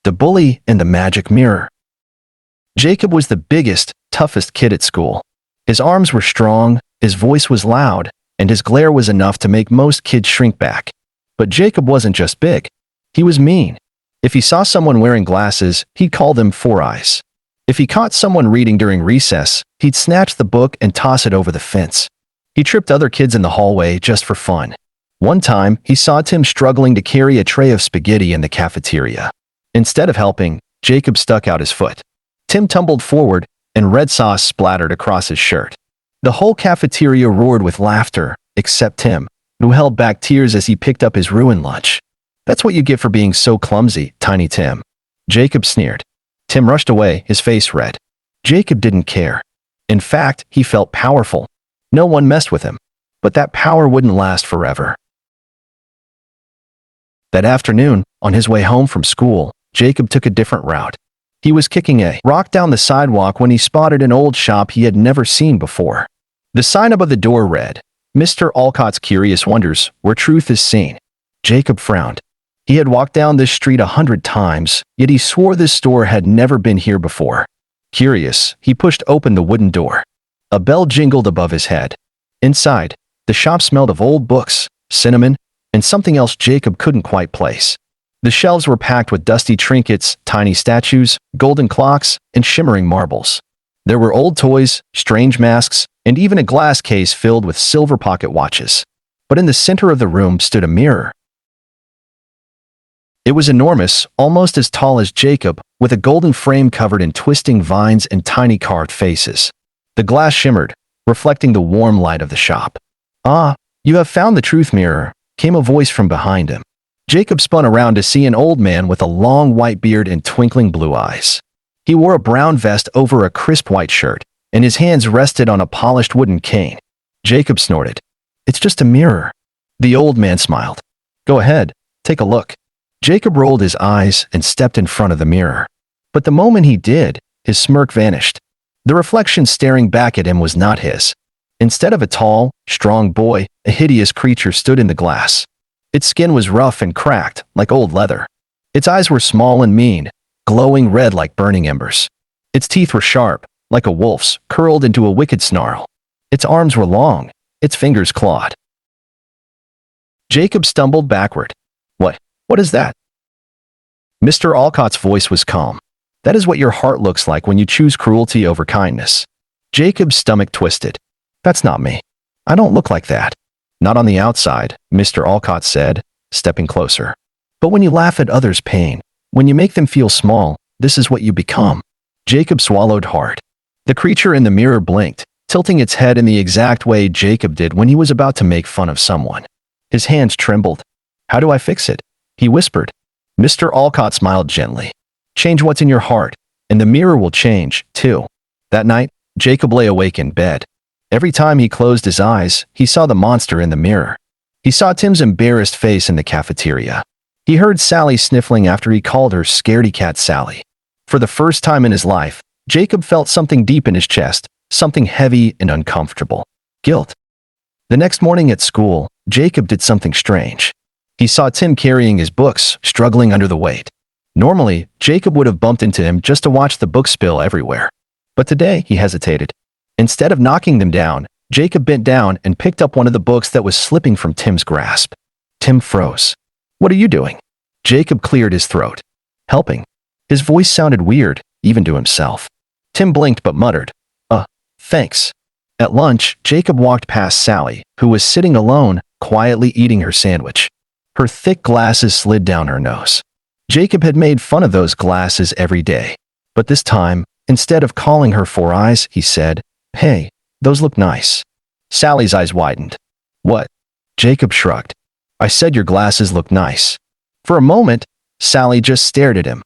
The Bully and the Magic Mirror. Jacob was the biggest, toughest kid at school. His arms were strong, his voice was loud, and his glare was enough to make most kids shrink back. But Jacob wasn't just big. He was mean. If he saw someone wearing glasses, he'd call them Four Eyes. If he caught someone reading during recess, he'd snatch the book and toss it over the fence. He tripped other kids in the hallway just for fun. One time, he saw Tim struggling to carry a tray of spaghetti in the cafeteria. Instead of helping, Jacob stuck out his foot. Tim tumbled forward, and red sauce splattered across his shirt. The whole cafeteria roared with laughter, except Tim, who held back tears as he picked up his ruined lunch. "That's what you get for being so clumsy, Tiny Tim," Jacob sneered. Tim rushed away, his face red. Jacob didn't care. In fact, he felt powerful. No one messed with him. But that power wouldn't last forever. That afternoon, on his way home from school, Jacob took a different route. He was kicking a rock down the sidewalk when he spotted an old shop he had never seen before. The sign above the door read, "Mr. Alcott's Curious Wonders, where truth is seen." Jacob frowned. He had walked down this street 100 times, yet he swore this store had never been here before. Curious, he pushed open the wooden door. A bell jingled above his head. Inside, the shop smelled of old books, cinnamon, and something else Jacob couldn't quite place. The shelves were packed with dusty trinkets, tiny statues, golden clocks, and shimmering marbles. There were old toys, strange masks, and even a glass case filled with silver pocket watches. But in the center of the room stood a mirror. It was enormous, almost as tall as Jacob, with a golden frame covered in twisting vines and tiny carved faces. The glass shimmered, reflecting the warm light of the shop. "Ah, you have found the truth, mirror," came a voice from behind him. Jacob spun around to see an old man with a long white beard and twinkling blue eyes. He wore a brown vest over a crisp white shirt, and his hands rested on a polished wooden cane. Jacob snorted. "It's just a mirror." The old man smiled. "Go ahead, take a look." Jacob rolled his eyes and stepped in front of the mirror. But the moment he did, his smirk vanished. The reflection staring back at him was not his. Instead of a tall, strong boy, a hideous creature stood in the glass. Its skin was rough and cracked, like old leather. Its eyes were small and mean, glowing red like burning embers. Its teeth were sharp, like a wolf's, curled into a wicked snarl. Its arms were long, its fingers clawed. Jacob stumbled backward. What is that?" Mr. Alcott's voice was calm. "That is what your heart looks like when you choose cruelty over kindness." Jacob's stomach twisted. "That's not me. I don't look like that." "Not on the outside," Mr. Alcott said, stepping closer. "But when you laugh at others' pain, when you make them feel small, this is what you become." Jacob swallowed hard. The creature in the mirror blinked, tilting its head in the exact way Jacob did when he was about to make fun of someone. His hands trembled. "How do I fix it?" he whispered. Mr. Alcott smiled gently. "Change what's in your heart, and the mirror will change, too." That night, Jacob lay awake in bed. Every time he closed his eyes, he saw the monster in the mirror. He saw Tim's embarrassed face in the cafeteria. He heard Sally sniffling after he called her scaredy cat Sally. For the first time in his life, Jacob felt something deep in his chest, something heavy and uncomfortable. Guilt. The next morning at school, Jacob did something strange. He saw Tim carrying his books, struggling under the weight. Normally, Jacob would have bumped into him just to watch the books spill everywhere. But today, he hesitated. Instead of knocking them down, Jacob bent down and picked up one of the books that was slipping from Tim's grasp. Tim froze. "What are you doing?" Jacob cleared his throat. "Helping." His voice sounded weird, even to himself. Tim blinked but muttered, Thanks." At lunch, Jacob walked past Sally, who was sitting alone, quietly eating her sandwich. Her thick glasses slid down her nose. Jacob had made fun of those glasses every day. But this time, instead of calling her Four Eyes, he said, "Hey, those look nice." Sally's eyes widened. "What?" Jacob shrugged. "I said your glasses look nice." For a moment, Sally just stared at him.